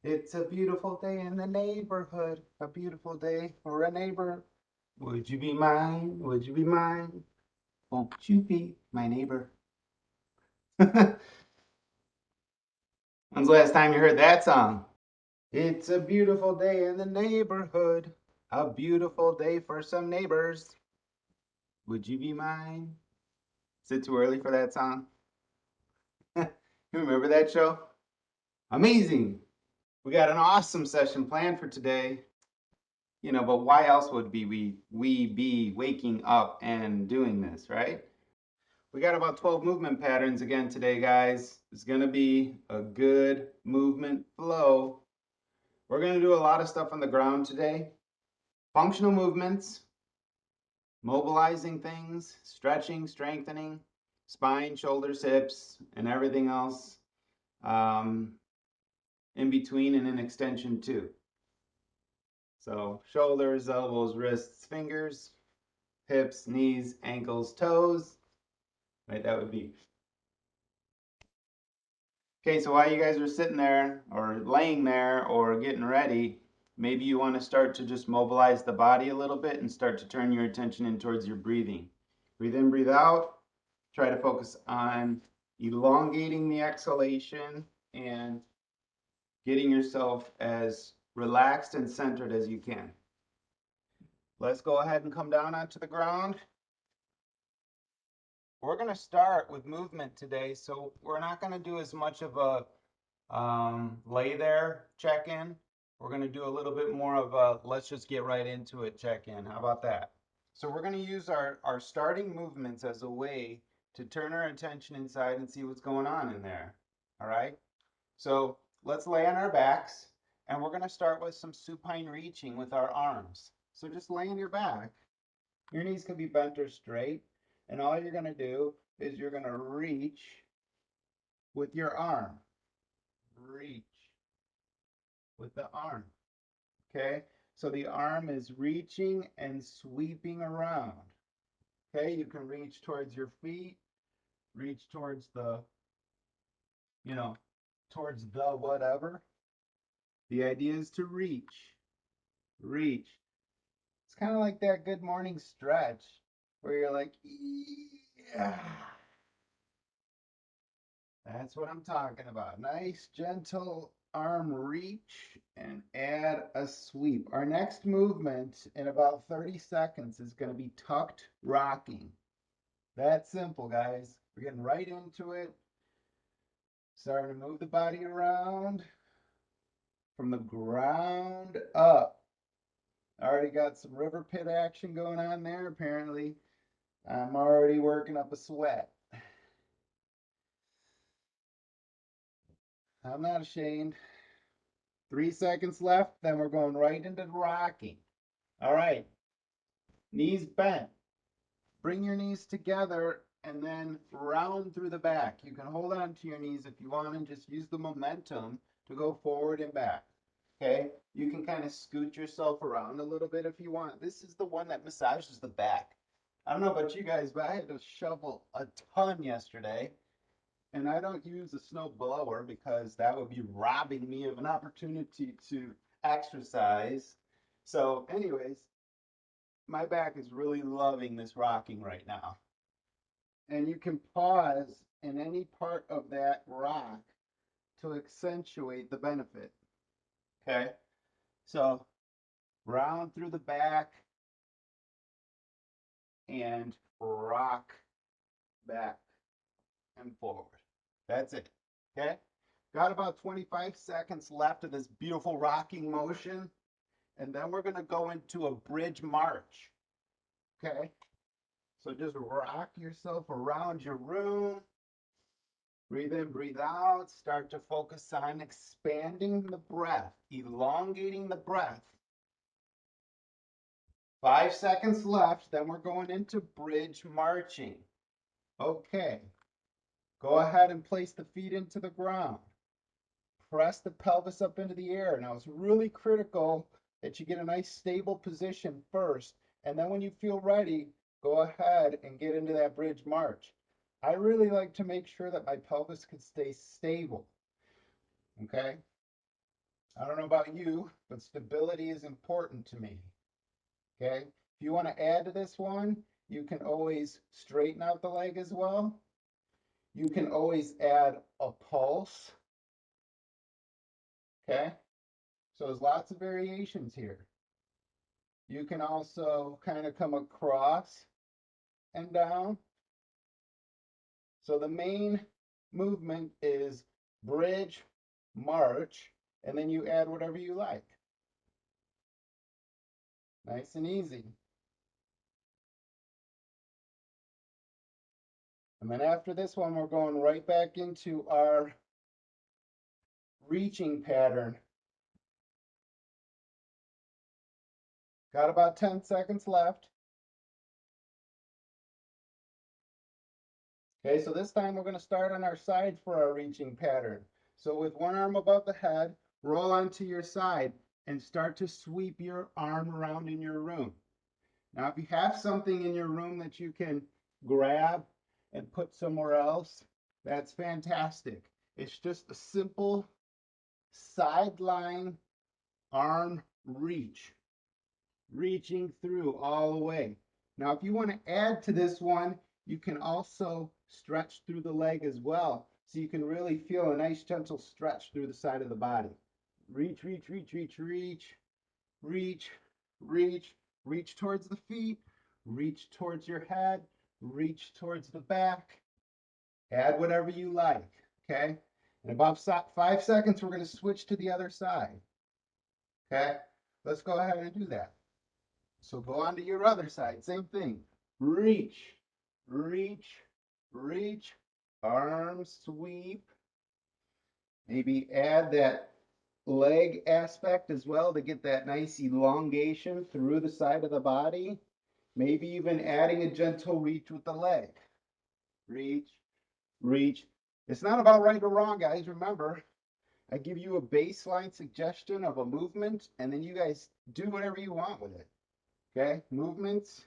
It's a beautiful day in the neighborhood. A beautiful day for a neighbor. Would you be mine? Would you be mine? Won't you be my neighbor? When's the last time you heard that song? It's a beautiful day in the neighborhood. A beautiful day for some neighbors. Would you be mine? Is it too early for that song? You remember that show? Amazing. We got an awesome session planned for today. But why else would we be waking up and doing this, right? We got about 12 movement patterns again today, guys. It's gonna be a good movement flow. We're gonna do a lot of stuff on the ground today. Functional movements, mobilizing things, stretching, strengthening, spine, shoulders, hips, and everything else um, in between and in extension too. So shoulders, elbows, wrists, fingers, hips, knees, ankles, toes, right? That would be. Okay, so while you guys are sitting there or laying there or getting ready, maybe you want to start to just mobilize the body a little bit and start to turn your attention in towards your breathing. Breathe in, breathe out. Try to focus on elongating the exhalation and getting yourself as relaxed and centered as you can. Let's go ahead and come down onto the ground. We're going to start with movement today, so we're not going to do as much of a lay there check-in. We're going to do a little bit more of a let's just get right into it check-in. How about that? So we're going to use our starting movements as a way to turn our attention inside and see what's going on in there. All right? So let's lay on our backs, and we're going to start with some supine reaching with our arms. So just lay on your back. Your knees can be bent or straight, and all you're going to do is you're going to reach with your arm. Reach with the arm. Okay? So the arm is reaching and sweeping around. Okay? You can reach towards your feet, reach towards you know, towards the whatever. The idea is to reach. Reach. It's kind of like that good morning stretch where you're like, yeah. That's what I'm talking about. Nice, gentle arm reach and add a sweep. Our next movement in about 30 seconds is going to be tucked rocking. That's simple, guys. We're getting right into it. Starting to move the body around from the ground up. Already got some river pit action going on there. Apparently, I'm already working up a sweat. I'm not ashamed. 3 seconds left, then we're going right into rocking. All right, knees bent. Bring your knees together and then round through the back. You can hold on to your knees if you want and just use the momentum to go forward and back. Okay, you can kind of scoot yourself around a little bit if you want. This is the one that massages the back. I don't know about you guys, but I had to shovel a ton yesterday. And I don't use a snow blower because that would be robbing me of an opportunity to exercise. So, anyways, my back is really loving this rocking right now. And you can pause in any part of that rock to accentuate the benefit. Okay? So, round through the back and rock back and forward. That's it. Okay? Got about 25 seconds left of this beautiful rocking motion. And then we're going to go into a bridge march. Okay? So just rock yourself around your room. Breathe in, breathe out. Start to focus on expanding the breath, elongating the breath. 5 seconds left. Then we're going into bridge marching. Okay. Go ahead and place the feet into the ground. Press the pelvis up into the air. Now it's really critical that you get a nice stable position first. And then when you feel ready, go ahead and get into that bridge march. I really like to make sure that my pelvis can stay stable. Okay? I don't know about you, but stability is important to me. Okay? If you want to add to this one, you can always straighten out the leg as well. You can always add a pulse. Okay? So there's lots of variations here. You can also kind of come across and down. So the main movement is bridge, march, and then you add whatever you like. Nice and easy. And then after this one, we're going right back into our reaching pattern. Got about 10 seconds left. Okay, so this time we're going to start on our side for our reaching pattern. So with one arm above the head, roll onto your side and start to sweep your arm around in your room. Now, if you have something in your room that you can grab and put somewhere else, that's fantastic. It's just a simple sideline arm reach, reaching through all the way. Now, if you want to add to this one, you can also stretch through the leg as well. So you can really feel a nice gentle stretch through the side of the body. Reach, reach, reach, reach, reach, reach, reach, reach towards the feet, reach towards your head, reach towards the back. Add whatever you like, okay? In about 5 seconds, we're going to switch to the other side, okay? Let's go ahead and do that. So go on to your other side, same thing. Reach, reach, reach, arm sweep. Maybe add that leg aspect as well to get that nice elongation through the side of the body. Maybe even adding a gentle reach with the leg. Reach, reach. It's not about right or wrong, guys. Remember, I give you a baseline suggestion of a movement, and then you guys do whatever you want with it. Okay? Movements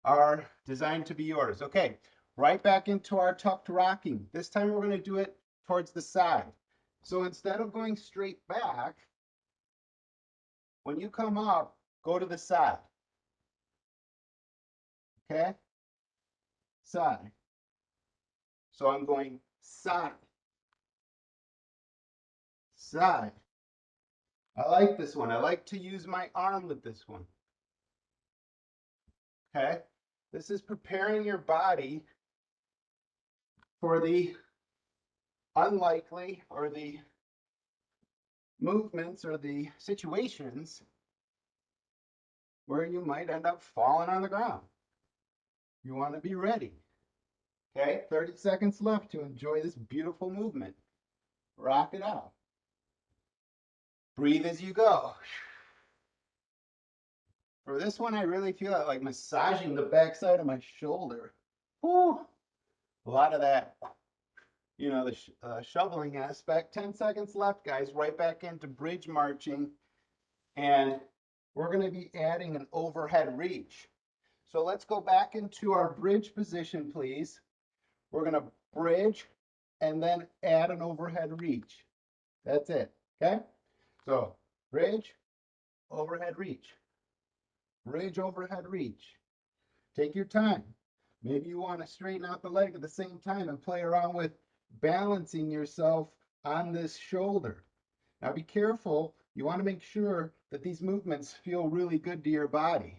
are designed to be yours. Okay, right back into our tucked rocking. This time we're going to do it towards the side. So instead of going straight back, when you come up, go to the side. Okay? Side. So I'm going side, side. I like this one. I like to use my arm with this one. Okay? This is preparing your body for the unlikely or the movements or the situations where you might end up falling on the ground. You want to be ready. Okay? 30 seconds left to enjoy this beautiful movement. Rock it out. Breathe as you go. For this one, I really feel like massaging the backside of my shoulder. Whew. A lot of that, the shoveling aspect. 10 seconds left, guys. Right back into bridge marching. And we're going to be adding an overhead reach. So let's go back into our bridge position, please. We're going to bridge and then add an overhead reach. That's it. Okay? So bridge, overhead reach. Bridge, overhead reach. Take your time. Maybe you want to straighten out the leg at the same time and play around with balancing yourself on this shoulder. Now be careful. You want to make sure that these movements feel really good to your body.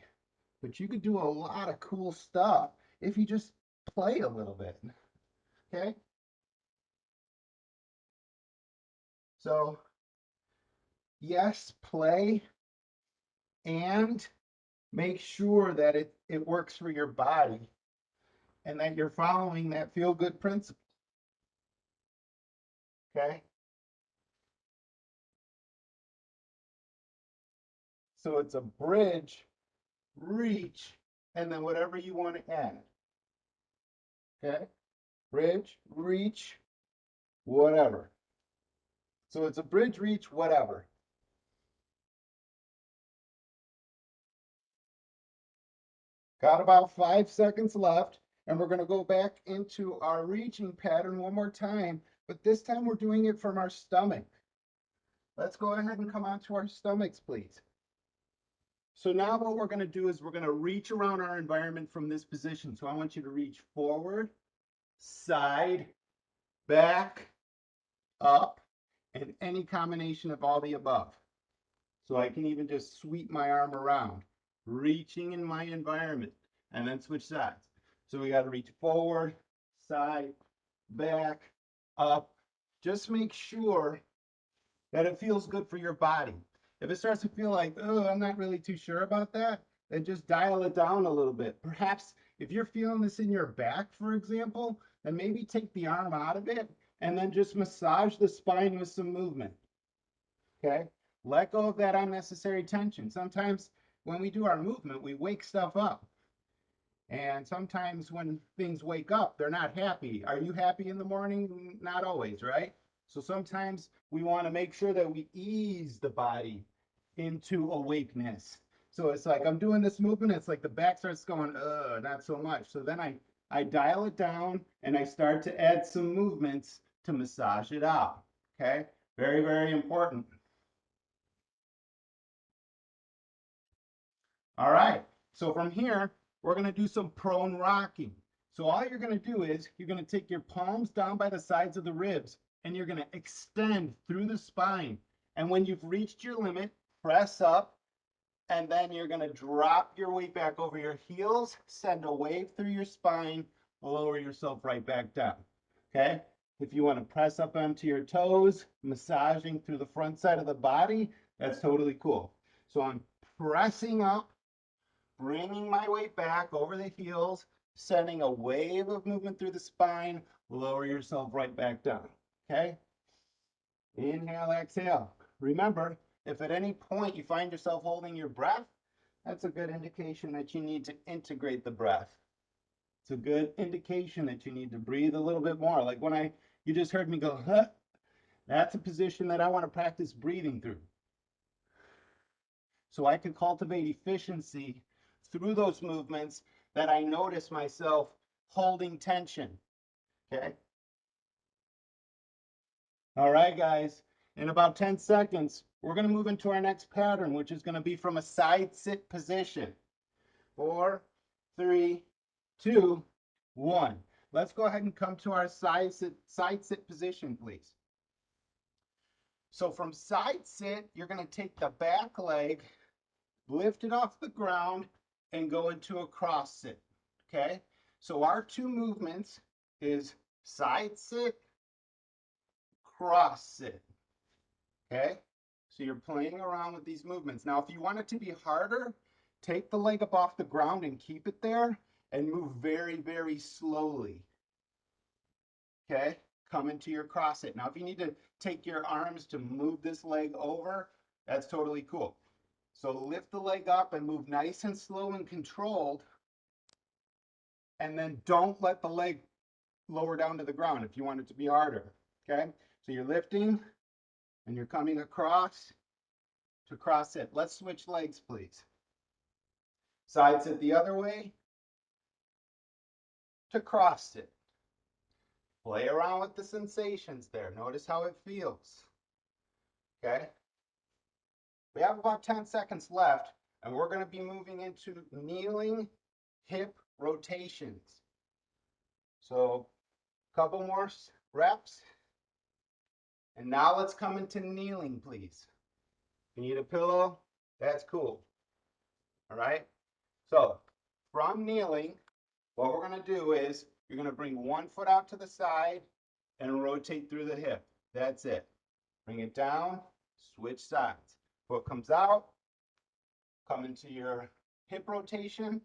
But you could do a lot of cool stuff if you just play a little bit. Okay? So, yes, play and make sure that it works for your body and that you're following that feel good principle. Okay? So it's a bridge, reach, and then whatever you want to add. Okay? Bridge, reach, whatever. So it's a bridge, reach, whatever. Got about 5 seconds left, and we're going to go back into our reaching pattern one more time, but this time we're doing it from our stomach. Let's go ahead and come onto our stomachs, please. So now what we're going to do is we're going to reach around our environment from this position. So I want you to reach forward, side, back, up, and any combination of all the above. So I can even just sweep my arm around, reaching in my environment, and then switch sides. So we got to reach forward, side, back, up. Just make sure that it feels good for your body. If it starts to feel like, oh, I'm not really too sure about that, then just dial it down a little bit. Perhaps if you're feeling this in your back, for example, then maybe take the arm out of it and then just massage the spine with some movement. Okay? Let go of that unnecessary tension. Sometimes when we do our movement, we wake stuff up. And sometimes when things wake up, they're not happy. Are you happy in the morning? Not always, right? So sometimes we want to make sure that we ease the body into awakeness. So it's like I'm doing this movement, it's like the back starts going, not so much. So then I dial it down and I start to add some movements to massage it out. Okay? Very, very important. All right, so from here, we're gonna do some prone rocking. So all you're gonna do is you're gonna take your palms down by the sides of the ribs and you're gonna extend through the spine. And when you've reached your limit, press up and then you're gonna drop your weight back over your heels, send a wave through your spine, lower yourself right back down, okay? If you wanna press up onto your toes, massaging through the front side of the body, that's totally cool. So I'm pressing up, bringing my weight back over the heels, sending a wave of movement through the spine, lower yourself right back down, okay? Inhale, exhale. Remember, if at any point you find yourself holding your breath, that's a good indication that you need to integrate the breath. It's a good indication that you need to breathe a little bit more. Like when you just heard me go, huh, that's a position that I want to practice breathing through. So I can cultivate efficiency through those movements that I notice myself holding tension. Okay. All right, guys. In about 10 seconds, we're going to move into our next pattern, which is going to be from a side sit position. 4, 3, 2, 1. Let's go ahead and come to our side sit position, please. So from side sit, you're going to take the back leg, lift it off the ground, and go into a cross sit. Okay? So our two movements is side sit, cross sit. Okay? So you're playing around with these movements. Now, if you want it to be harder, take the leg up off the ground and keep it there and move very, very slowly. Okay? Come into your cross sit. Now, if you need to take your arms to move this leg over, that's totally cool. So lift the leg up and move nice and slow and controlled. And then don't let the leg lower down to the ground if you want it to be harder. Okay? So you're lifting and you're coming across to cross sit. Let's switch legs, please. Side sit the other way to cross sit. Play around with the sensations there. Notice how it feels. Okay? We have about 10 seconds left, and we're going to be moving into kneeling hip rotations. So, a couple more reps. And now let's come into kneeling, please. If you need a pillow, that's cool. All right? So, from kneeling, what we're going to do is you're going to bring one foot out to the side and rotate through the hip. That's it. Bring it down, switch sides. Foot comes out, come into your hip rotation,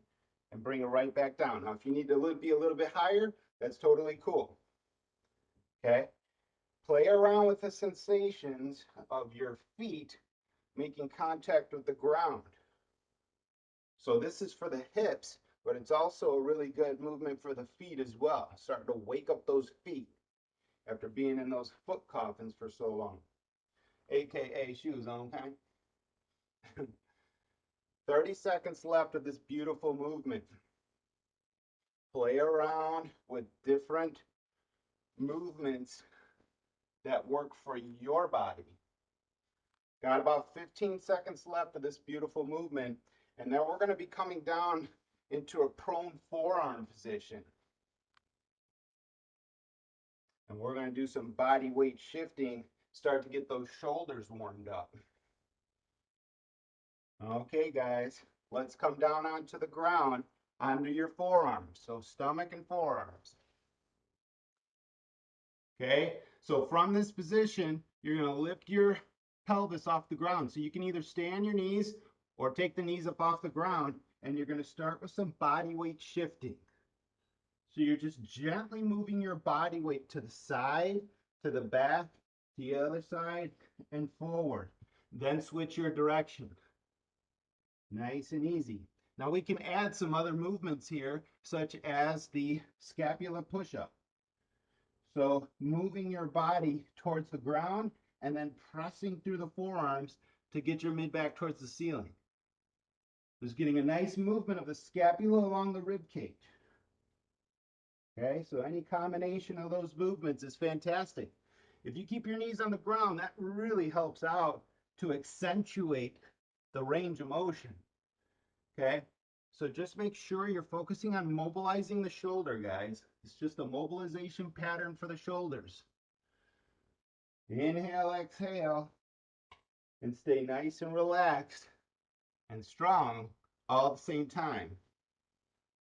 and bring it right back down. Now, if you need to be a little bit higher, that's totally cool. Okay? Play around with the sensations of your feet making contact with the ground. So this is for the hips, but it's also a really good movement for the feet as well. Starting to wake up those feet after being in those foot coffins for so long. AKA shoes, okay? 30 seconds left of this beautiful movement. Play around with different movements that work for your body. Got about 15 seconds left of this beautiful movement, and then we're going to be coming down into a prone forearm position. And we're going to do some body weight shifting, start to get those shoulders warmed up. Okay, guys, let's come down onto the ground onto your forearms. So stomach and forearms. Okay, so from this position, you're going to lift your pelvis off the ground. So you can either stay on your knees or take the knees up off the ground, and you're going to start with some body weight shifting. So you're just gently moving your body weight to the side, to the back, to the other side, and forward. Then switch your direction. Nice and easy. Now we can add some other movements here, such as the Scapula Push-Up. So moving your body towards the ground and then pressing through the forearms to get your mid-back towards the ceiling. Just getting a nice movement of the scapula along the rib cage. Okay, so any combination of those movements is fantastic. If you keep your knees on the ground, that really helps out to accentuate the range of motion. Okay, so just make sure you're focusing on mobilizing the shoulder, guys. It's just a mobilization pattern for the shoulders. Inhale, exhale, and stay nice and relaxed and strong all at the same time.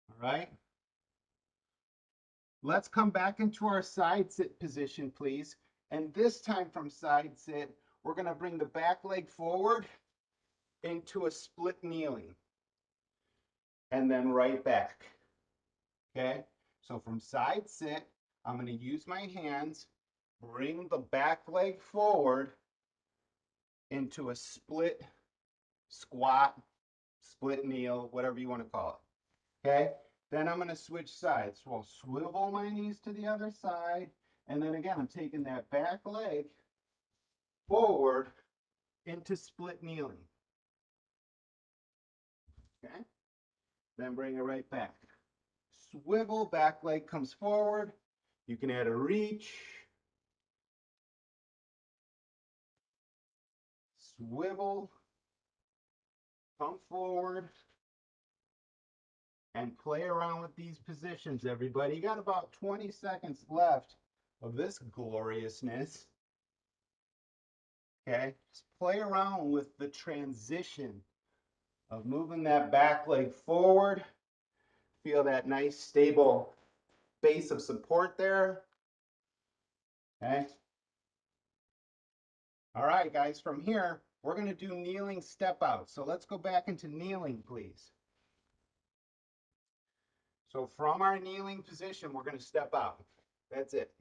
All right? Let's come back into our side sit position, please. And this time from side sit, we're going to bring the back leg forward into a split kneeling. And then right back. Okay? So from side sit, I'm going to use my hands, bring the back leg forward into a split squat, split kneel, whatever you want to call it. Okay? Then I'm going to switch sides. So I'll swivel my knees to the other side. And then again, I'm taking that back leg forward into split kneeling. Okay? Then bring it right back. Swivel, back leg comes forward. You can add a reach. Swivel, come forward, and play around with these positions, everybody. You got about 20 seconds left of this gloriousness. Okay, just play around with the transition of moving that back leg forward. Feel that nice stable base of support there. Okay. All right, guys, from here, we're going to do kneeling step out. So let's go back into kneeling, please. So from our kneeling position, we're going to step out. That's it.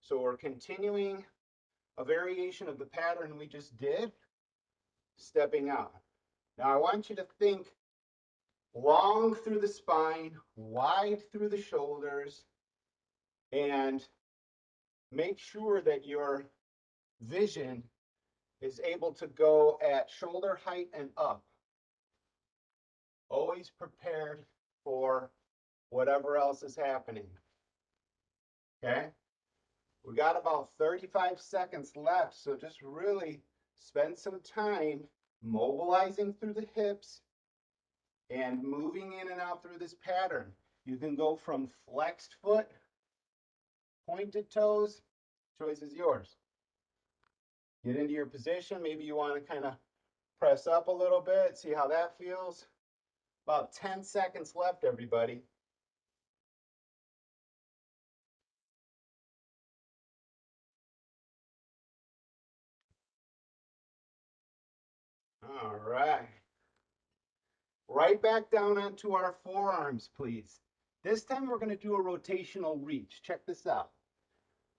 So we're continuing a variation of the pattern we just did, stepping out. Now I want you to think long through the spine, wide through the shoulders, and make sure that your vision is able to go at shoulder height and up. Always prepared for whatever else is happening. Okay? We got about 35 seconds left, so just really spend some time mobilizing through the hips and moving in and out through this pattern. You can go from flexed foot, pointed toes, choice is yours. Get into your position. Maybe you want to kind of press up a little bit, see how that feels. About 10 seconds left, everybody. All right. Right back down onto our forearms, please. This time we're going to do a rotational reach. Check this out.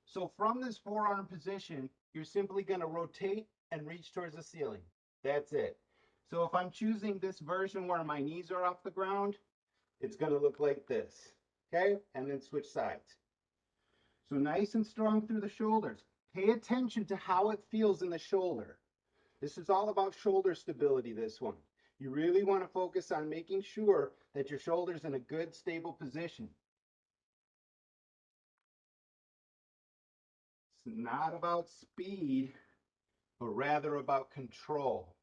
So from this forearm position, you're simply going to rotate and reach towards the ceiling. That's it. So if I'm choosing this version where my knees are off the ground, it's going to look like this. Okay? And then switch sides. So nice and strong through the shoulders. Pay attention to how it feels in the shoulder. This is all about shoulder stability, this one. You really want to focus on making sure that your shoulder's in a good, stable position. It's not about speed. but rather about control.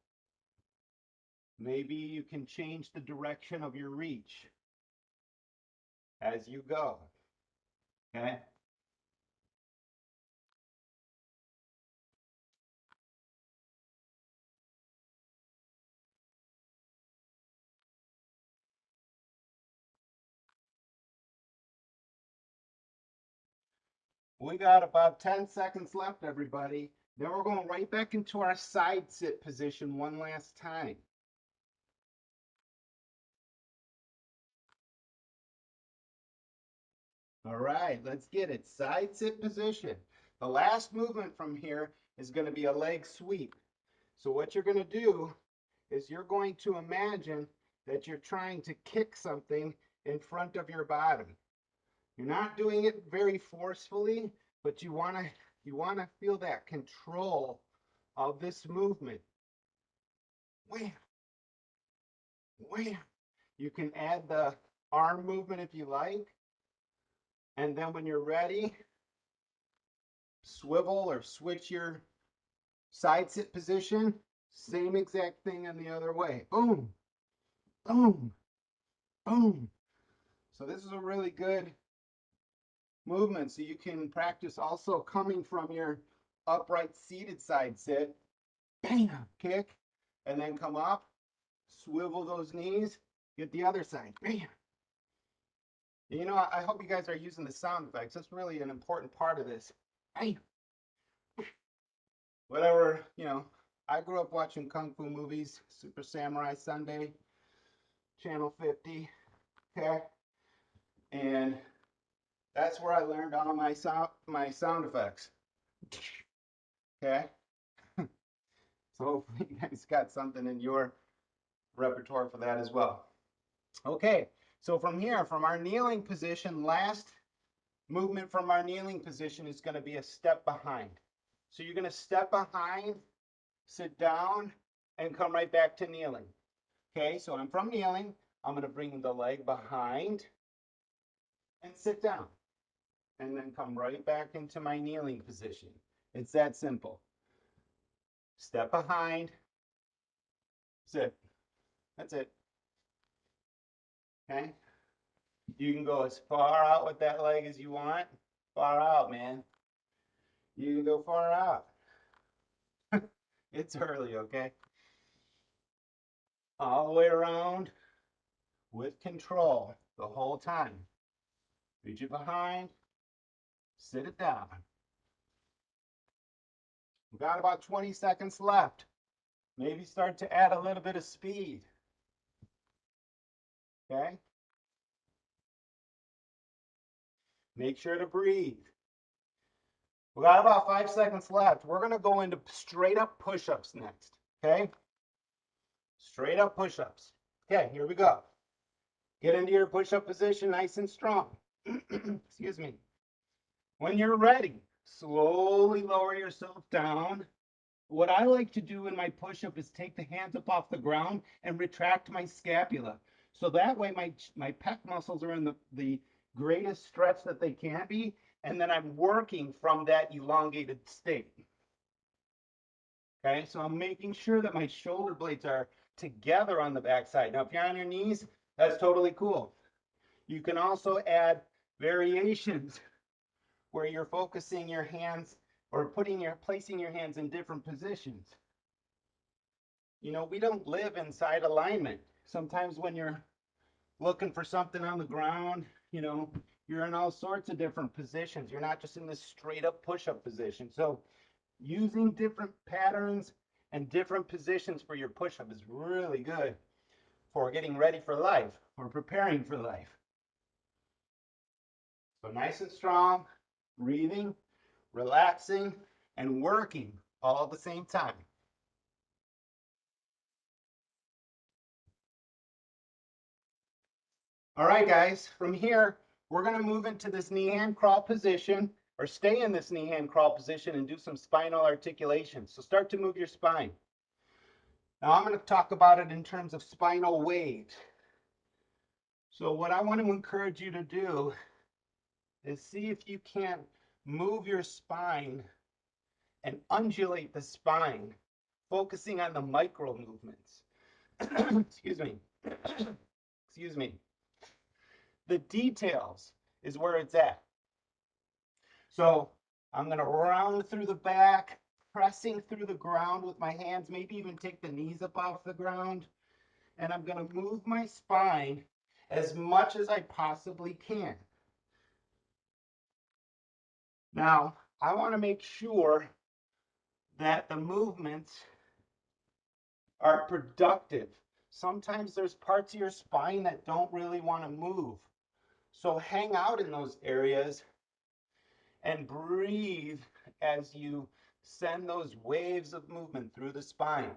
Maybe you can change the direction of your reach as you go. Okay? We got about 10 seconds left, everybody. Then we're going right back into our side sit position one last time. All right, let's get it. Side sit position. The last movement from here is going to be a leg sweep. So what you're going to do is you're going to imagine that you're trying to kick something in front of your bottom. You're not doing it very forcefully, but you want to feel that control of this movement. Wham, wham. You can add the arm movement if you like. And then when you're ready, swivel or switch your side sit position. Same exact thing on the other way. Boom, boom, boom. So this is a really good movement. So you can practice also coming from your upright seated side sit. Bam, kick, and then come up, swivel those knees, get the other side. Bam. You know, I hope you guys are using the sound effects. That's really an important part of this. Bam. Whatever, you know, I grew up watching Kung Fu movies, Super Samurai Sunday, Channel 50, okay? And that's where I learned all my sound effects, okay? So hopefully you guys got something in your repertoire for that as well. Okay, so from here, from our kneeling position, last movement from our kneeling position is going to be a step behind. So you're going to step behind, sit down, and come right back to kneeling. Okay, so I'm from kneeling. I'm going to bring the leg behind and sit down. And then come right back into my kneeling position. It's that simple. Step behind, sit. That's it. Okay? You can go as far out with that leg as you want. Far out, man. You can go far out. It's early, okay? All the way around with control the whole time. Reach it behind, sit it down. We've got about 20 seconds left. Maybe start to add a little bit of speed. Okay? Make sure to breathe. We got about 5 seconds left. We're going to go into straight up push-ups next. Okay? Straight up push-ups. Okay, here we go. Get into your push-up position nice and strong. Excuse me. When you're ready, slowly lower yourself down. What I like to do in my push-up is take the hands up off the ground and retract my scapula. So that way my pec muscles are in the greatest stretch that they can be, and then I'm working from that elongated state. Okay, so I'm making sure that my shoulder blades are together on the backside. Now, if you're on your knees, that's totally cool. You can also add variations where you're focusing your hands or placing your hands in different positions. You know, we don't live inside alignment. Sometimes when you're looking for something on the ground, you know, you're in all sorts of different positions. You're not just in this straight up push-up position. So using different patterns and different positions for your push-up is really good for getting ready for life or preparing for life. So nice and strong, breathing, relaxing, and working all at the same time. All right, guys, from here, we're going to move into this knee hand crawl position or stay in this knee hand crawl position and do some spinal articulation. So start to move your spine. Now I'm going to talk about it in terms of spinal waves. So what I want to encourage you to do is see if you can't move your spine and undulate the spine, focusing on the micro movements. Excuse me. Excuse me. The details is where it's at. So I'm going to round through the back, pressing through the ground with my hands, maybe even take the knees up off the ground. And I'm going to move my spine as much as I possibly can. Now, I want to make sure that the movements are productive. Sometimes there's parts of your spine that don't really want to move. So hang out in those areas and breathe as you send those waves of movement through the spine.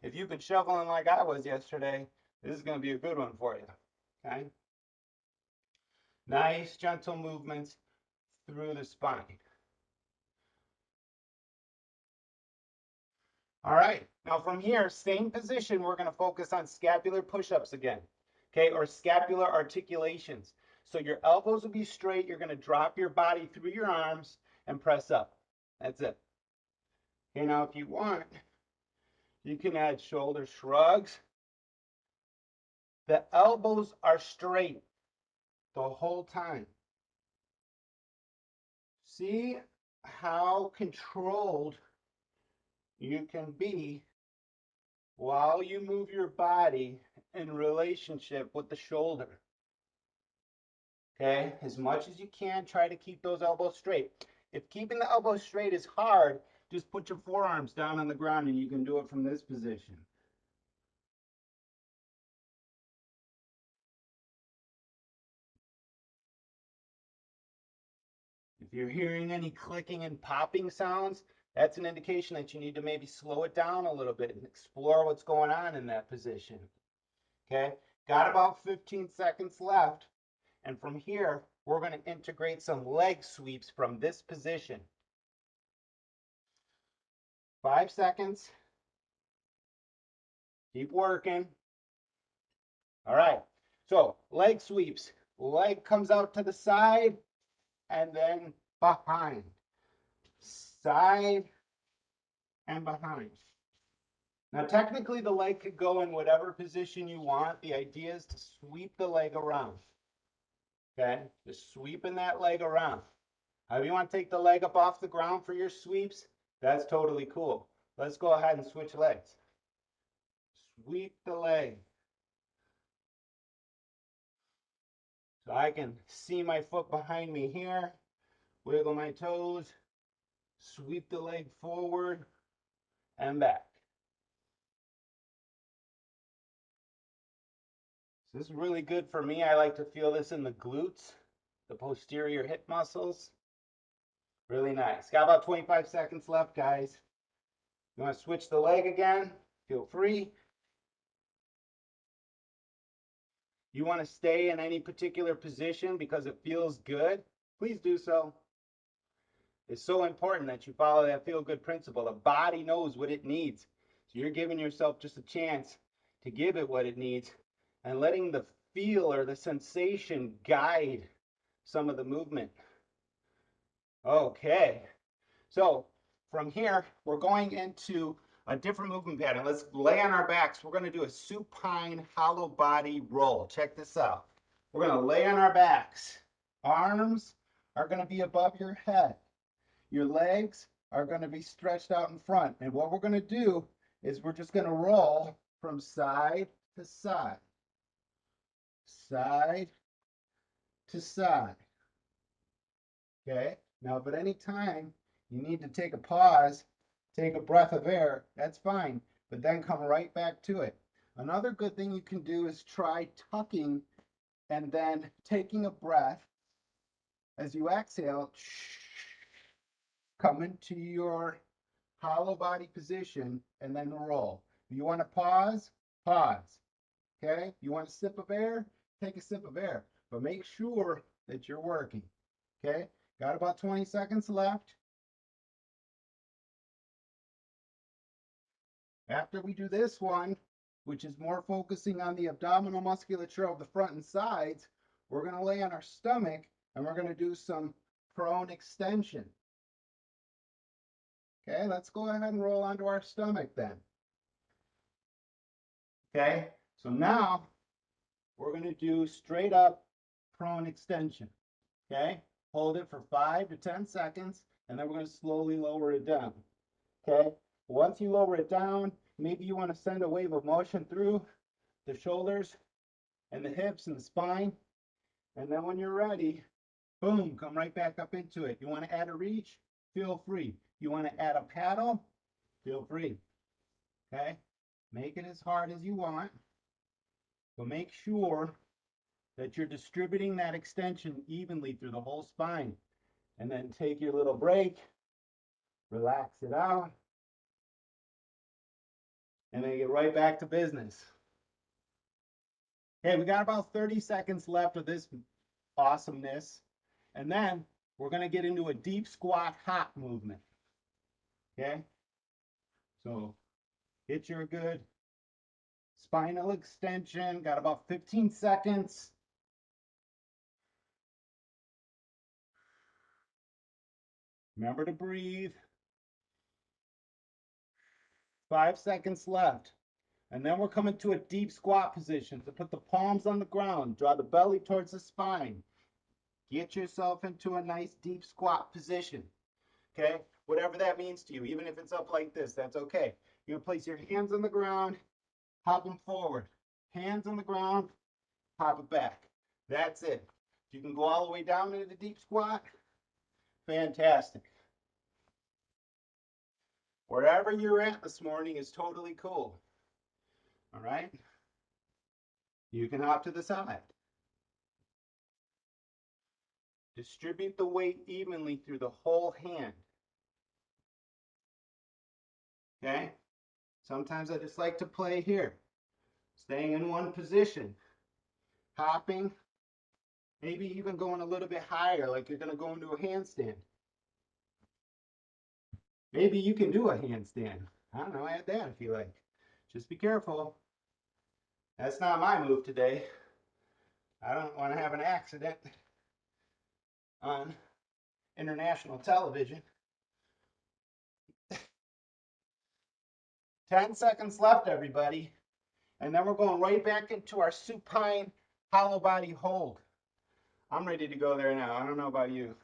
If you've been shoveling like I was yesterday, this is going to be a good one for you. Okay? Nice, gentle movements through the spine. All right, now from here, same position, we're going to focus on scapular push-ups again, okay, or scapular articulations. So your elbows will be straight, you're going to drop your body through your arms and press up. That's it. Okay, now if you want, you can add shoulder shrugs. The elbows are straight the whole time. See how controlled you can be while you move your body in relationship with the shoulder. Okay, as much as you can, try to keep those elbows straight. If keeping the elbows straight is hard, just put your forearms down on the ground and you can do it from this position. If you're hearing any clicking and popping sounds, that's an indication that you need to maybe slow it down a little bit and explore what's going on in that position. Okay, got about 15 seconds left. And from here, we're going to integrate some leg sweeps from this position. 5 seconds. Keep working. All right. So leg sweeps. Leg comes out to the side and then behind. Side and behind. Now, technically, the leg could go in whatever position you want. The idea is to sweep the leg around. Okay? Just sweeping that leg around. If you want to take the leg up off the ground for your sweeps, that's totally cool. Let's go ahead and switch legs. Sweep the leg. So I can see my foot behind me here. Wiggle my toes. Sweep the leg forward and back. So this is really good for me. I like to feel this in the glutes, the posterior hip muscles. Really nice. Got about 25 seconds left, guys. You want to switch the leg again? Feel free. You want to stay in any particular position because it feels good? Please do so. It's so important that you follow that feel good principle. The body knows what it needs. So you're giving yourself just a chance to give it what it needs and letting the feel or the sensation guide some of the movement. Okay. So from here, we're going into a different movement pattern. Let's lay on our backs. We're going to do a supine hollow body roll. Check this out. We're going to lay on our backs. Arms are going to be above your head. Your legs are going to be stretched out in front. And what we're going to do is we're just going to roll from side to side. Side to side. Okay? Now, if at any time you need to take a pause, take a breath of air, that's fine. But then come right back to it. Another good thing you can do is try tucking and then taking a breath as you exhale. Come into your hollow body position and then roll. If you want to pause, pause. Okay? You want a sip of air? Take a sip of air. But make sure that you're working. Okay? Got about 20 seconds left. After we do this one, which is more focusing on the abdominal musculature of the front and sides, we're going to lay on our stomach and we're going to do some prone extension. Okay, let's go ahead and roll onto our stomach then. Okay, so now we're going to do straight up prone extension. Okay, hold it for 5 to 10 seconds, and then we're going to slowly lower it down. Okay, once you lower it down, maybe you want to send a wave of motion through the shoulders and the hips and the spine. And then when you're ready, boom, come right back up into it. You want to add a reach? Feel free. You want to add a paddle? Feel free. Okay? Make it as hard as you want, but make sure that you're distributing that extension evenly through the whole spine. And then take your little break, relax it out, and then get right back to business. Okay, we got about 30 seconds left of this awesomeness. And then we're going to get into a deep squat hop movement. Okay? So get your good spinal extension. Got about 15 seconds. Remember to breathe. 5 seconds left. And then we're coming to a deep squat position. So put the palms on the ground. Draw the belly towards the spine. Get yourself into a nice deep squat position. Okay? Whatever that means to you. Even if it's up like this, that's okay. You're going to place your hands on the ground. Hop them forward. Hands on the ground. Hop it back. That's it. If you can go all the way down into the deep squat, fantastic. Wherever you're at this morning is totally cool. All right? You can hop to the side. Distribute the weight evenly through the whole hand. Okay? Sometimes I just like to play here. Staying in one position. Hopping. Maybe even going a little bit higher, like you're going to go into a handstand. Maybe you can do a handstand. I don't know, add that if you like. Just be careful. That's not my move today. I don't want to have an accident on international television. 10 seconds left, everybody. And then we're going right back into our supine hollow body hold. I'm ready to go there now. I don't know about you.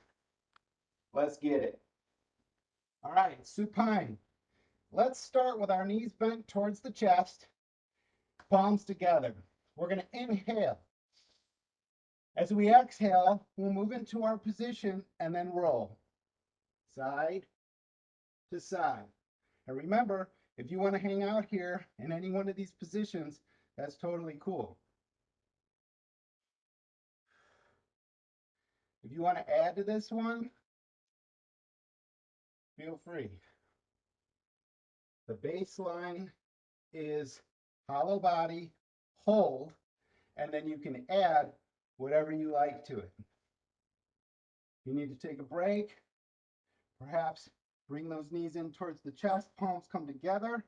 Let's get it. All right, supine. Let's start with our knees bent towards the chest, palms together. We're going to inhale. As we exhale, we'll move into our position and then roll. Side to side. And remember, if you want to hang out here in any one of these positions, that's totally cool. If you want to add to this one, feel free. The baseline is hollow body, hold, and then you can add whatever you like to it. If you need to take a break, perhaps bring those knees in towards the chest, palms come together.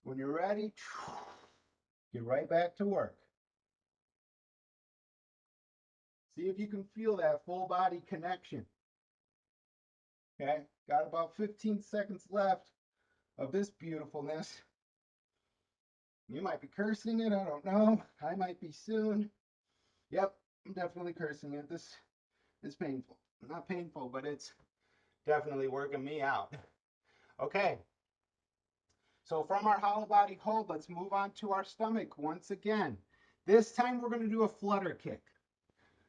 When you're ready, get right back to work. See if you can feel that full body connection. Okay, got about 15 seconds left of this beautifulness. You might be cursing it, I don't know. I might be soon. Yep, I'm definitely cursing it. This is painful. Not painful, but it's definitely working me out. Okay, so from our hollow body hold, let's move on to our stomach once again. This time we're going to do a flutter kick.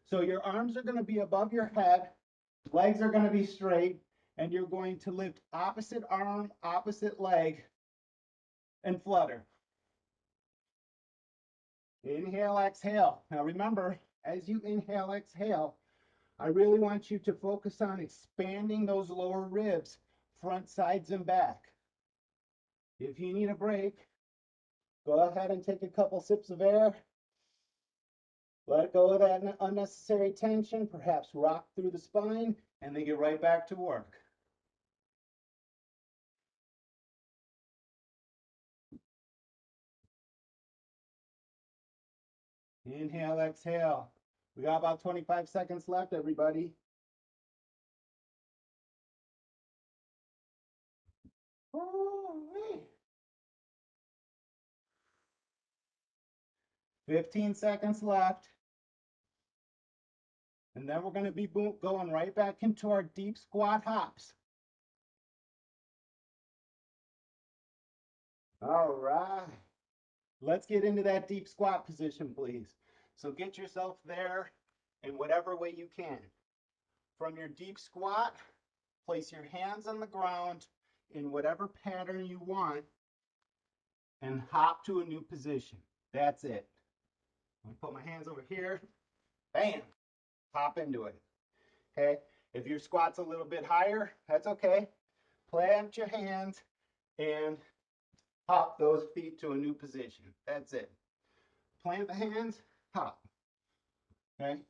So your arms are going to be above your head, legs are going to be straight, and you're going to lift opposite arm, opposite leg, and flutter. Inhale, exhale. Now remember, as you inhale, exhale, I really want you to focus on expanding those lower ribs, front, sides, and back. If you need a break, go ahead and take a couple sips of air. Let go of that unnecessary tension, perhaps rock through the spine, and then get right back to work. Inhale, exhale. We got about 25 seconds left, everybody. Ooh-wee. 15 seconds left. And then we're going to be going right back into our deep squat hops. All right. Let's get into that deep squat position, please. So get yourself there in whatever way you can. From your deep squat, place your hands on the ground in whatever pattern you want and hop to a new position. That's it. I'm going to put my hands over here. Bam. Hop into it. Okay. If your squat's a little bit higher, that's okay. Plant your hands and hop those feet to a new position. That's it. Plant the hands, hop. Okay?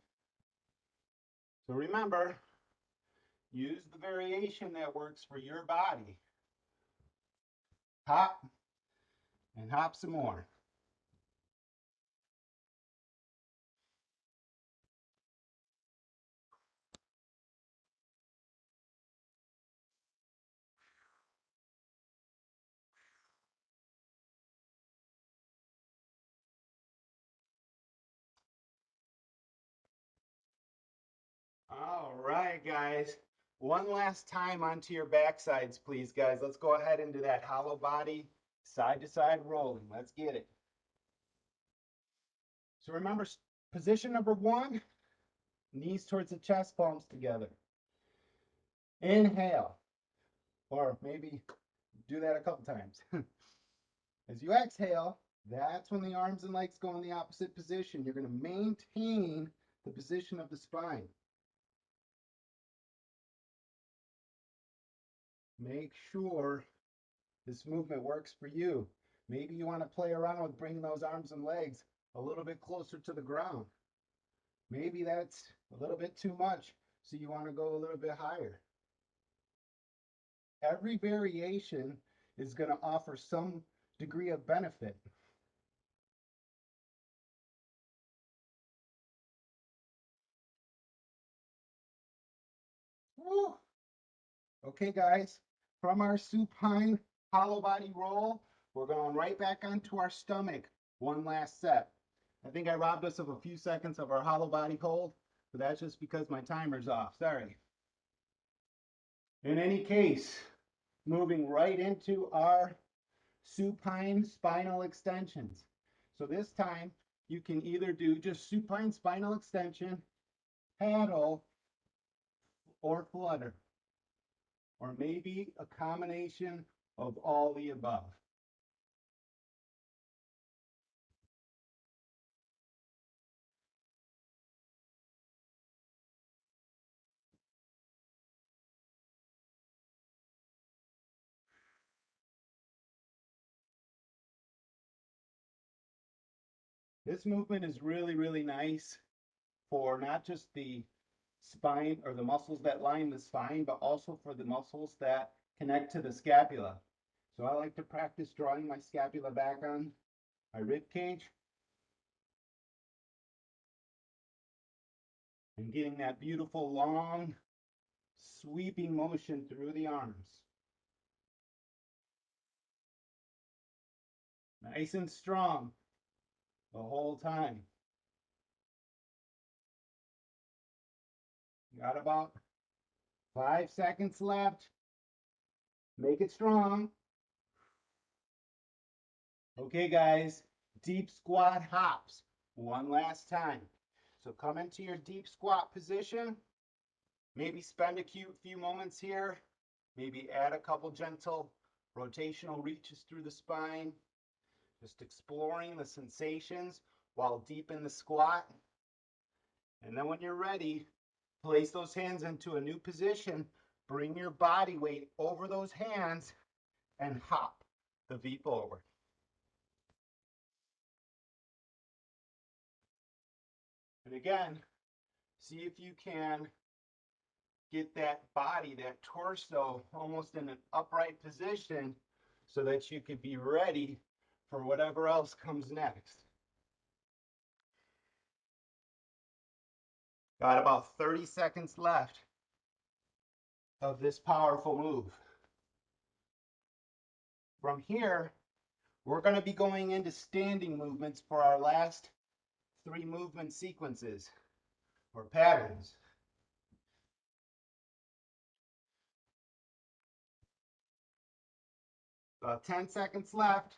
So remember, use the variation that works for your body. Hop and hop some more. All right, guys. One last time onto your backsides, please, guys. Let's go ahead and do that hollow body, side to side rolling. Let's get it. So remember, position number one, knees towards the chest, palms together. Inhale, or maybe do that a couple times. As you exhale, that's when the arms and legs go in the opposite position. You're going to maintain the position of the spine. Make sure this movement works for you. Maybe you want to play around with bringing those arms and legs a little bit closer to the ground. Maybe that's a little bit too much, so you want to go a little bit higher. Every variation is going to offer some degree of benefit. Woo. Okay, guys, from our supine hollow body roll, we're going right back onto our stomach. One last set. I think I robbed us of a few seconds of our hollow body hold, but that's just because my timer's off. Sorry. In any case, moving right into our supine spinal extensions. So this time, you can either do just supine spinal extension, paddle, or flutter, or maybe a combination of all the above. This movement is really, really nice for not just the spine or the muscles that line the spine, but also for the muscles that connect to the scapula. So I like to practice drawing my scapula back on my rib cage and getting that beautiful long sweeping motion through the arms. Nice and strong the whole time. Got about 5 seconds left. Make it strong. Okay, guys, deep squat hops. One last time. So come into your deep squat position. Maybe spend a few moments here. Maybe add a couple gentle rotational reaches through the spine. Just exploring the sensations while deep in the squat. And then when you're ready, place those hands into a new position. Bring your body weight over those hands and hop the feet forward. And again, see if you can get that body, that torso, almost in an upright position so that you could be ready for whatever else comes next. Got about 30 seconds left of this powerful move. From here, we're going to be going into standing movements for our last 3 movement sequences or patterns. About 10 seconds left.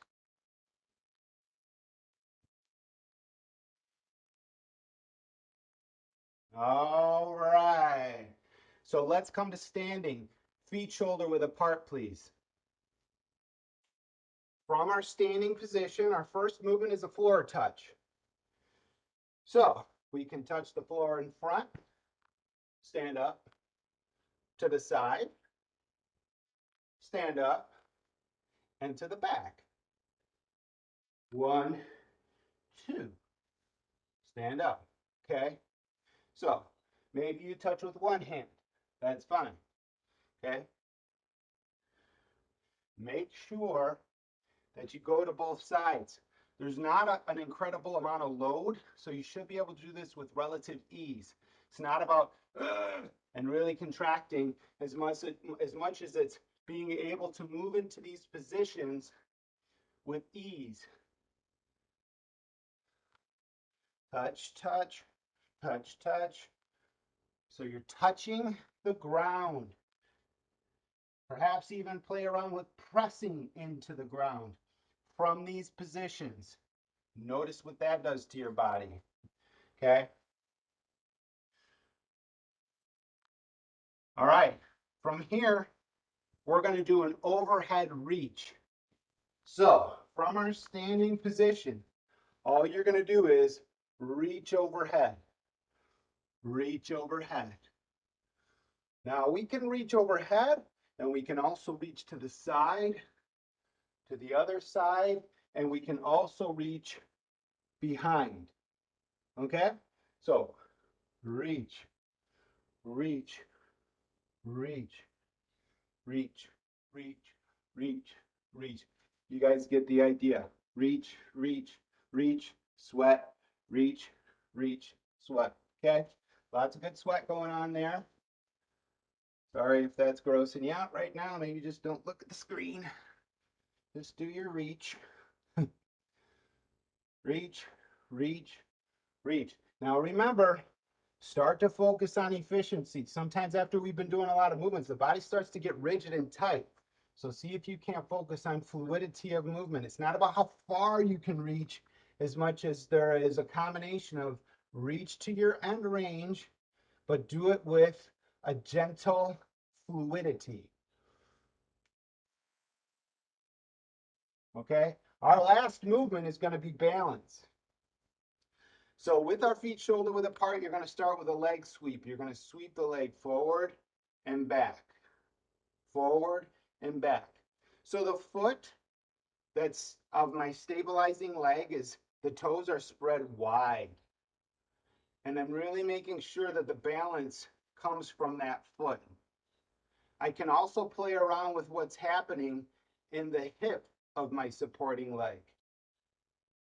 All right. So let's come to standing. Feet shoulder width apart, please. From our standing position, our first movement is a floor touch. So we can touch the floor in front, stand up, to the side, stand up, and to the back. 1, 2. Stand up. Okay? So maybe you touch with one hand. That's fine. Okay? Make sure that you go to both sides. There's not an incredible amount of load, so you should be able to do this with relative ease. It's not about and really contracting as much as it's being able to move into these positions with ease. Touch, touch, touch, touch. So you're touching the ground. Perhaps even play around with pressing into the ground from these positions. Notice what that does to your body. Okay? All right. From here, we're going to do an overhead reach. So, from our standing position, all you're going to do is reach overhead. Reach overhead. Now, we can reach overhead, and we can also reach to the side, to the other side, and we can also reach behind. Okay? So, reach, reach, reach, reach, reach, reach, reach. You guys get the idea. Reach, reach, reach, sweat, reach, reach, sweat. Okay? Lots of good sweat going on there. Sorry if that's grossing you out right now. Maybe just don't look at the screen. Just do your reach. Reach, reach, reach. Now remember, start to focus on efficiency. Sometimes after we've been doing a lot of movements, the body starts to get rigid and tight. So see if you can't focus on fluidity of movement. It's not about how far you can reach as much as there is a combination of reach to your end range, but do it with a gentle fluidity. Okay? Our last movement is going to be balance. So with our feet shoulder width apart, you're going to start with a leg sweep. You're going to sweep the leg forward and back. Forward and back. So the foot that's of my stabilizing leg is the toes are spread wide. And I'm really making sure that the balance comes from that foot. I can also play around with what's happening in the hip of my supporting leg.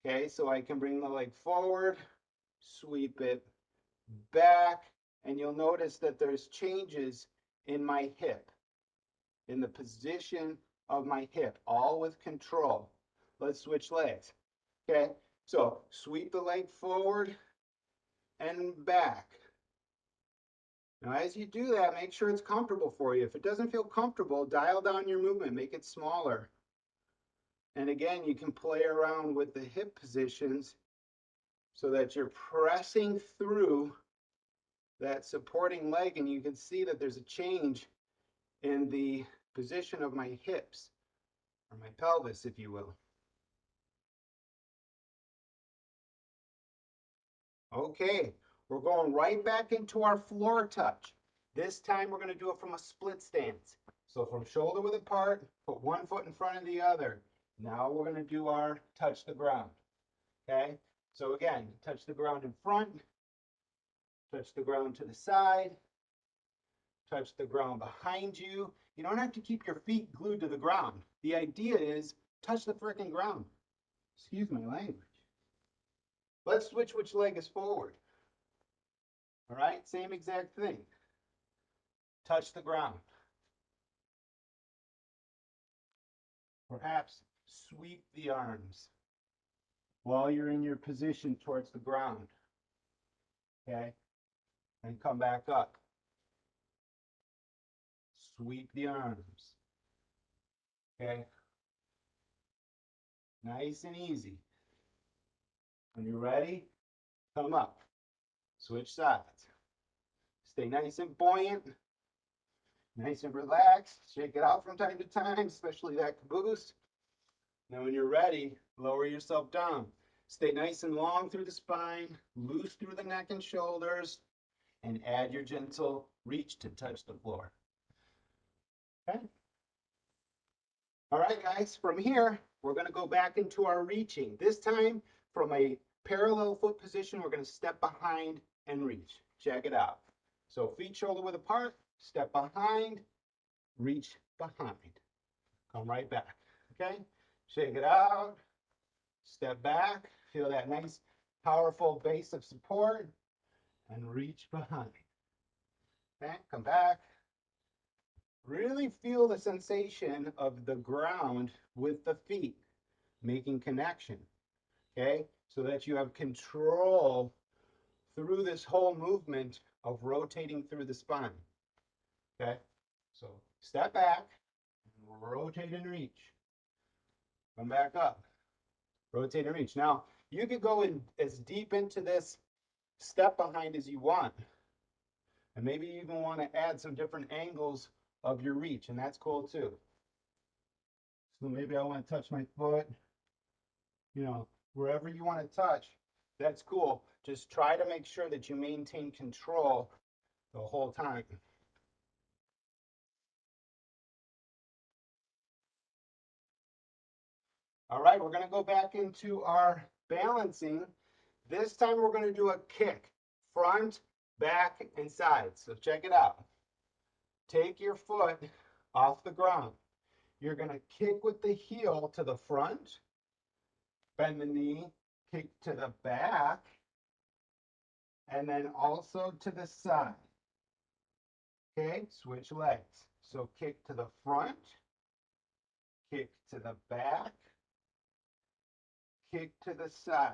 Okay, so I can bring the leg forward, sweep it back, and you'll notice that there's changes in my hip, in the position of my hip, all with control. Let's switch legs. Okay, so sweep the leg forward and back. Now, as you do that, make sure it's comfortable for you. If it doesn't feel comfortable, dial down your movement, make it smaller. And again, you can play around with the hip positions so that you're pressing through that supporting leg, and you can see that there's a change in the position of my hips, or my pelvis, if you will. Okay, we're going right back into our floor touch. This time we're going to do it from a split stance. So from shoulder width apart, put one foot in front of the other. Now we're going to do our touch the ground. Okay, so again, touch the ground in front, touch the ground to the side, touch the ground behind you. You don't have to keep your feet glued to the ground. The idea is touch the frickin' ground. Excuse my language. Let's switch which leg is forward. All right, same exact thing. Touch the ground. Perhaps sweep the arms while you're in your position towards the ground. Okay? And come back up. Sweep the arms. Okay? Nice and easy. When you're ready, come up. Switch sides. Stay nice and buoyant. Nice and relaxed. Shake it out from time to time, especially that caboose. Now when you're ready, lower yourself down. Stay nice and long through the spine, loose through the neck and shoulders, and add your gentle reach to touch the floor. Okay? All right, guys, from here, we're going to go back into our reaching. This time, from a parallel foot position, we're going to step behind and reach. Check it out. So feet shoulder width apart, step behind, reach behind. Come right back, okay? Shake it out, step back, feel that nice, powerful base of support, and reach behind. Okay, come back. Really feel the sensation of the ground with the feet, making connection, okay? So that you have control through this whole movement of rotating through the spine, okay? So step back, rotate and reach. Come back up, rotate and reach. Now, you could go in as deep into this step behind as you want. And maybe you even want to add some different angles of your reach, and that's cool too. So maybe I want to touch my foot, you know, wherever you want to touch, that's cool. Just try to make sure that you maintain control the whole time. All right, we're going to go back into our balancing. This time we're going to do a kick, front, back, and side. So check it out. Take your foot off the ground. You're going to kick with the heel to the front, bend the knee, kick to the back, and then also to the side. Okay, switch legs. So kick to the front, kick to the back, kick to the side.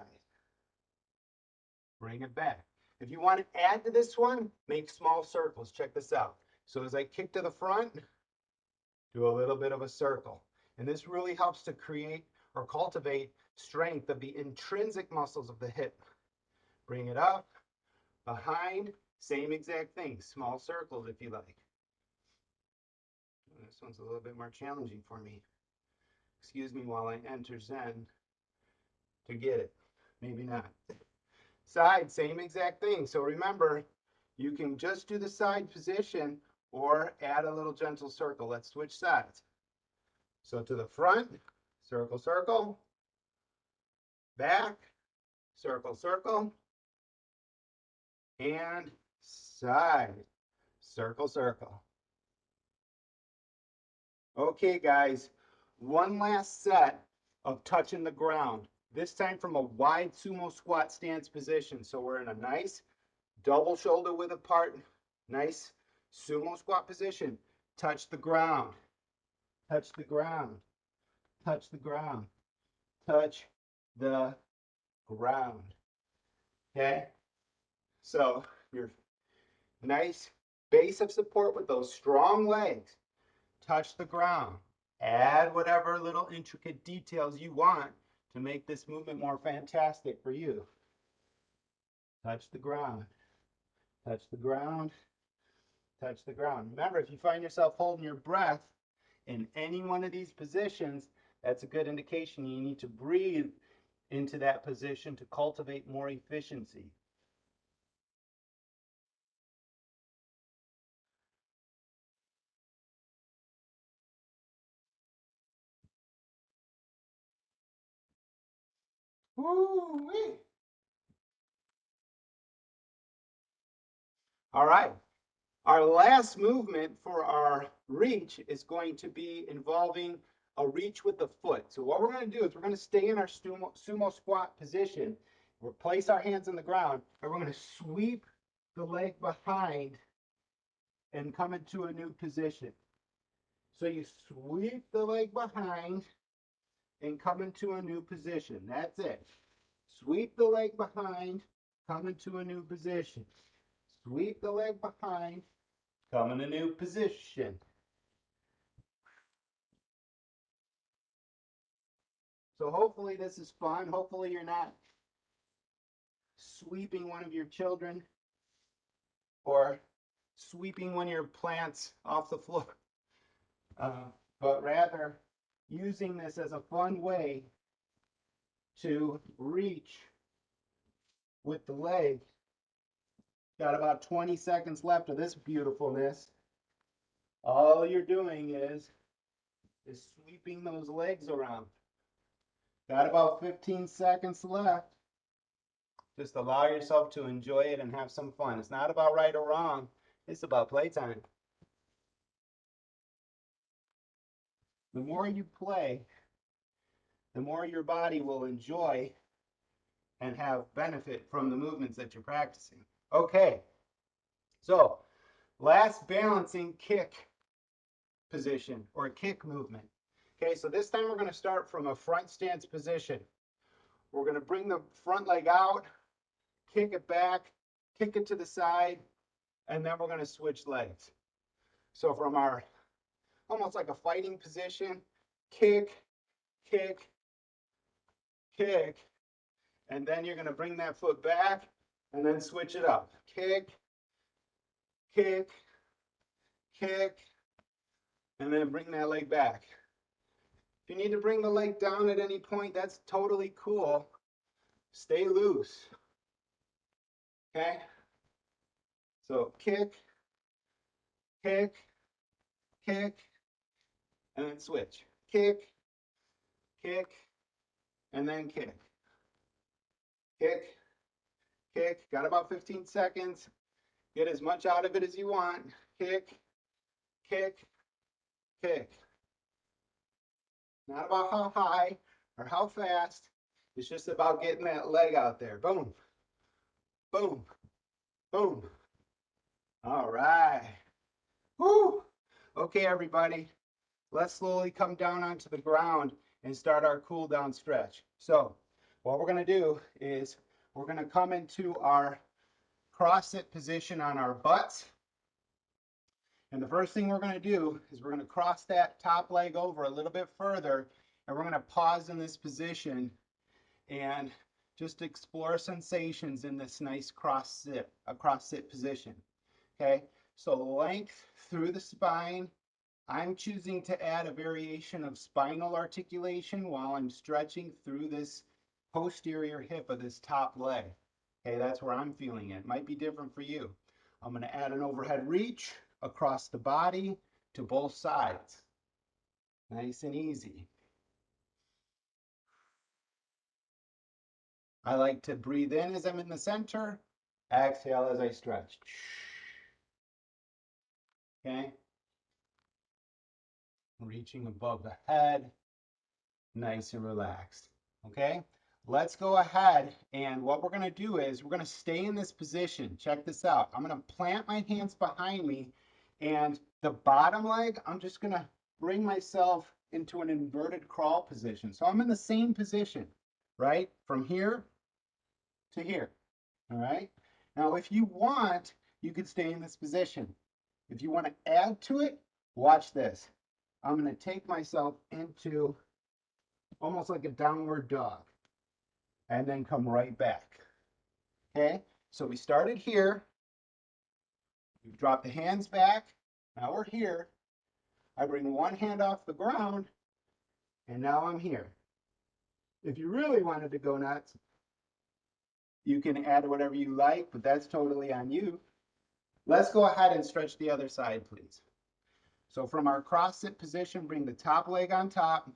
Bring it back. If you want to add to this one, make small circles. Check this out. So as I kick to the front, do a little bit of a circle. And this really helps to create or cultivate strength of the intrinsic muscles of the hip. Bring it up, behind, same exact thing. Small circles if you like. This one's a little bit more challenging for me. Excuse me while I enter Zen to get it. Maybe not. Side, same exact thing. So remember, you can just do the side position or add a little gentle circle. Let's switch sides. So to the front, circle, circle. Back, circle, circle. And side, circle, circle. Okay, guys, one last set of touching the ground. This time from a wide sumo squat stance position. So we're in a nice double shoulder width apart, nice sumo squat position. Touch the ground, touch the ground, touch the ground, touch the ground. Okay? So your nice base of support with those strong legs. Touch the ground. Add whatever little intricate details you want to make this movement more fantastic for you. Touch the ground. Touch the ground. Touch the ground. Remember, if you find yourself holding your breath in any one of these positions, that's a good indication you need to breathe into that position to cultivate more efficiency. Woo-wee. All right. Our last movement for our reach is going to be involving a reach with the foot. So what we're going to do is we're going to stay in our sumo squat position. We'll place our hands on the ground, and we're going to sweep the leg behind and come into a new position. So you sweep the leg behind, and come into a new position. That's it. Sweep the leg behind, come into a new position. Sweep the leg behind, come in a new position. So hopefully this is fun. Hopefully you're not sweeping one of your children or sweeping one of your plants off the floor, but rather using this as a fun way to reach with the leg. Got about 20 seconds left of this beautifulness. All you're doing is sweeping those legs around. Got about 15 seconds left. Just allow yourself to enjoy it and have some fun. It's not about right or wrong. It's about playtime. The more you play, the more your body will enjoy and have benefit from the movements that you're practicing. Okay, so last balancing kick position or kick movement. Okay, so this time we're going to start from a front stance position. We're going to bring the front leg out, kick it back, kick it to the side, and then we're going to switch legs. So from our almost like a fighting position, kick, kick, kick, and then you're going to bring that foot back and then switch it up. Kick, kick, kick, and then bring that leg back. If you need to bring the leg down at any point, that's totally cool. Stay loose. Okay? So kick, kick, kick, and then switch. Kick, kick, and then kick. Kick, kick. Got about 15 seconds. Get as much out of it as you want. Kick, kick, kick. Not about how high or how fast. It's just about getting that leg out there. Boom, boom, boom. All right. Woo. Okay, everybody. Let's slowly come down onto the ground and start our cool down stretch. So what we're going to do is we're going to come into our cross sit position on our butts. And the first thing we're going to do is we're going to cross that top leg over a little bit further, and we're going to pause in this position and just explore sensations in this nice cross sit position. Okay, so length through the spine. I'm choosing to add a variation of spinal articulation while I'm stretching through this posterior hip of this top leg. Okay, that's where I'm feeling it. Might be different for you. I'm going to add an overhead reach across the body to both sides. Nice and easy. I like to breathe in as I'm in the center, exhale as I stretch. Okay? Reaching above the head, nice and relaxed. Okay? Let's go ahead, and what we're going to do is we're going to stay in this position. Check this out. I'm going to plant my hands behind me, and the bottom leg, I'm just going to bring myself into an inverted crawl position. So I'm in the same position, right? From here to here. All right. Now, if you want, you could stay in this position. If you want to add to it, watch this. I'm going to take myself into almost like a downward dog and then come right back. Okay. So we started here. We drop the hands back. Now we're here. I bring one hand off the ground, and now I'm here. If you really wanted to go nuts, you can add whatever you like, but that's totally on you. Let's go ahead and stretch the other side, please. So from our cross sit position, bring the top leg on top.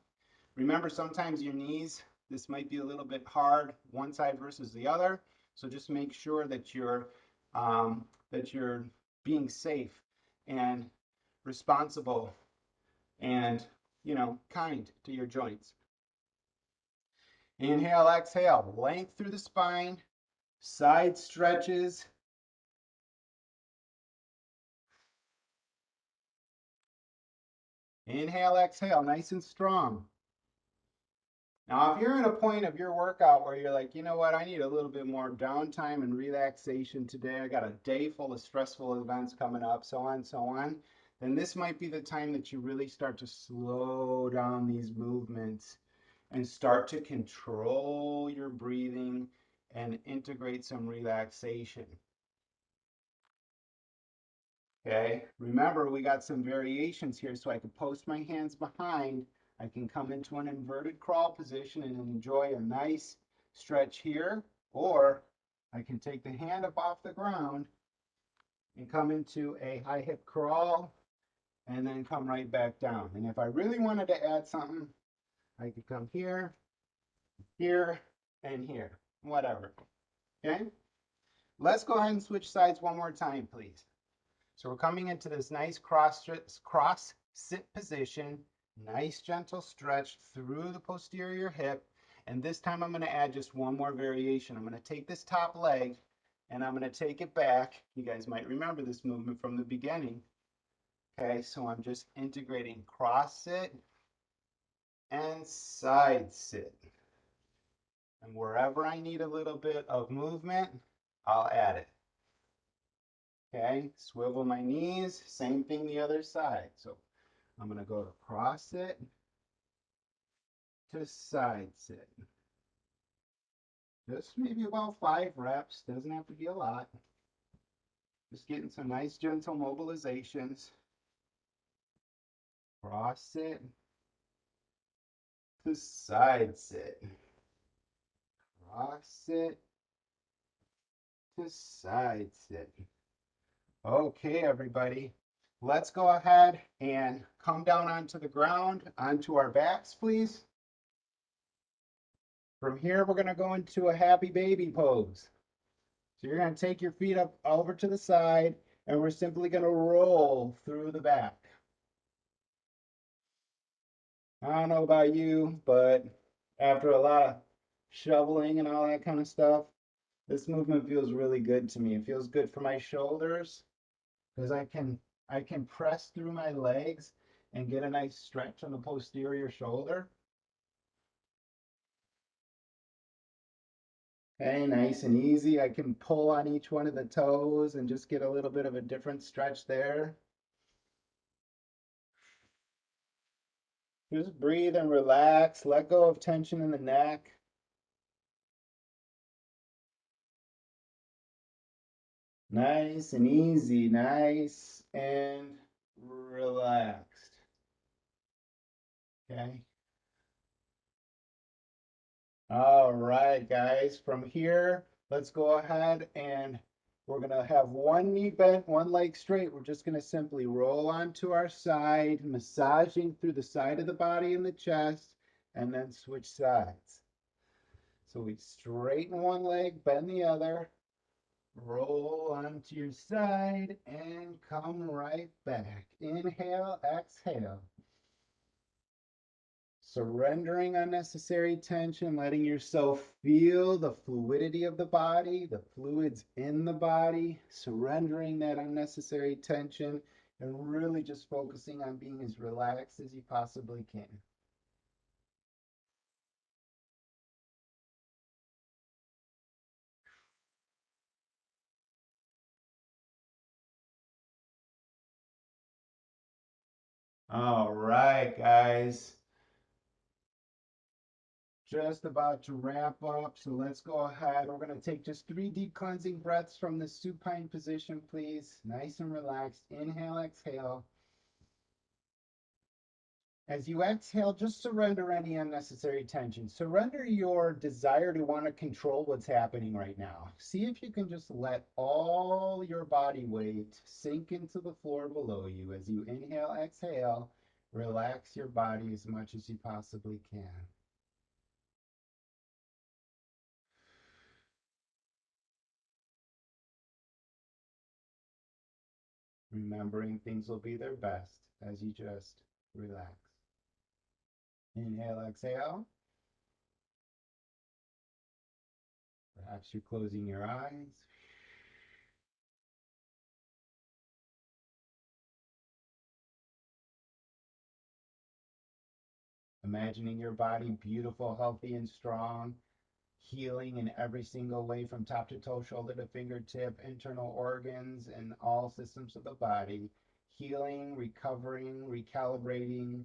Remember, sometimes your knees, this might be a little bit hard, one side versus the other. So just make sure that you're being safe and responsible and, kind to your joints. Inhale, exhale, length through the spine, side stretches. Inhale, exhale, nice and strong. Now, if you're at a point of your workout where you're like, you know what, I need a little bit more downtime and relaxation today, I got a day full of stressful events coming up, so on, then this might be the time that you really start to slow down these movements and start to control your breathing and integrate some relaxation. Okay, remember we got some variations here, so I can post my hands behind. I can come into an inverted crawl position and enjoy a nice stretch here, or I can take the hand up off the ground and come into a high hip crawl and then come right back down. And if I really wanted to add something, I could come here, here, and here, whatever. Okay, let's go ahead and switch sides one more time, please. So we're coming into this nice cross sit position, nice gentle stretch through the posterior hip. And this time I'm going to add just one more variation. I'm going to take this top leg and I'm going to take it back. You guys might remember this movement from the beginning. Okay, so I'm just integrating cross sit and side sit. And wherever I need a little bit of movement, I'll add it. Okay, swivel my knees, same thing the other side. So I'm going to go to cross sit to side sit. Just maybe about 5 reps, doesn't have to be a lot. Just getting some nice gentle mobilizations. Cross sit to side sit. Cross sit to side sit. Okay, everybody. Let's go ahead and come down onto the ground, onto our backs, please. From here, we're going to go into a happy baby pose. So you're going to take your feet up over to the side, and we're simply going to roll through the back. I don't know about you, but after a lot of shoveling and all that kind of stuff, this movement feels really good to me. It feels good for my shoulders because I can press through my legs and get a nice stretch on the posterior shoulder. Okay, nice and easy. I can pull on each one of the toes and just get a little bit of a different stretch there. Just breathe and relax. Let go of tension in the neck. Nice and easy, nice and relaxed. Okay. All right, guys. From here, let's go ahead and we're going to have one knee bent, one leg straight. We're just going to simply roll onto our side, massaging through the side of the body and the chest, and then switch sides. So we straighten one leg, bend the other, roll onto your side, and come right back. Inhale, exhale. Surrendering unnecessary tension, letting yourself feel the fluidity of the body, the fluids in the body, surrendering that unnecessary tension, and really just focusing on being as relaxed as you possibly can. All right, guys. Just about to wrap up, so let's go ahead. We're going to take just 3 deep cleansing breaths from the supine position, please. Nice and relaxed. Inhale, exhale. As you exhale, just surrender any unnecessary tension. Surrender your desire to want to control what's happening right now. See if you can just let all your body weight sink into the floor below you. As you inhale, exhale, relax your body as much as you possibly can. Remembering things will be their best as you just relax. Inhale, exhale. Perhaps you're closing your eyes. Imagining your body beautiful, healthy, and strong, healing in every single way from top to toe, shoulder to fingertip, internal organs, and all systems of the body. Healing, recovering, recalibrating,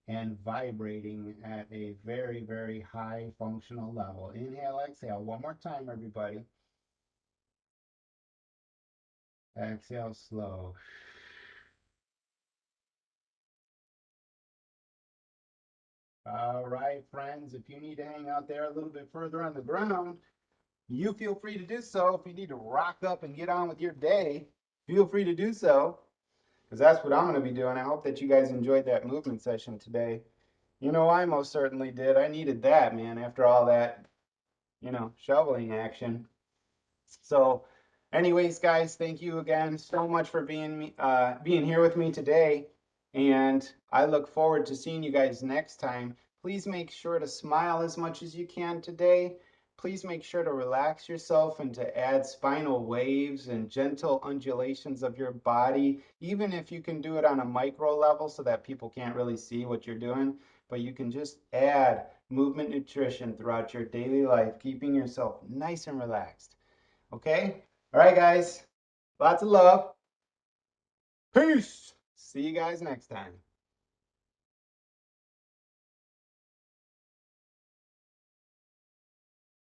and vibrating at a very, very high functional level. Inhale, exhale. One more time, everybody. Exhale, slow. All right, friends, if you need to hang out there a little bit further on the ground, you feel free to do so. If you need to rock up and get on with your day, feel free to do so, because that's what I'm going to be doing. I hope that you guys enjoyed that movement session today. You know, I most certainly did. I needed that, man, after all that, shoveling action. So, anyways, guys, thank you again so much for being here with me today, and I look forward to seeing you guys next time. Please make sure to smile as much as you can today. Please make sure to relax yourself and to add spinal waves and gentle undulations of your body, even if you can do it on a micro level so that people can't really see what you're doing. But you can just add movement nutrition throughout your daily life, keeping yourself nice and relaxed. Okay? All right, guys. Lots of love. Peace. See you guys next time.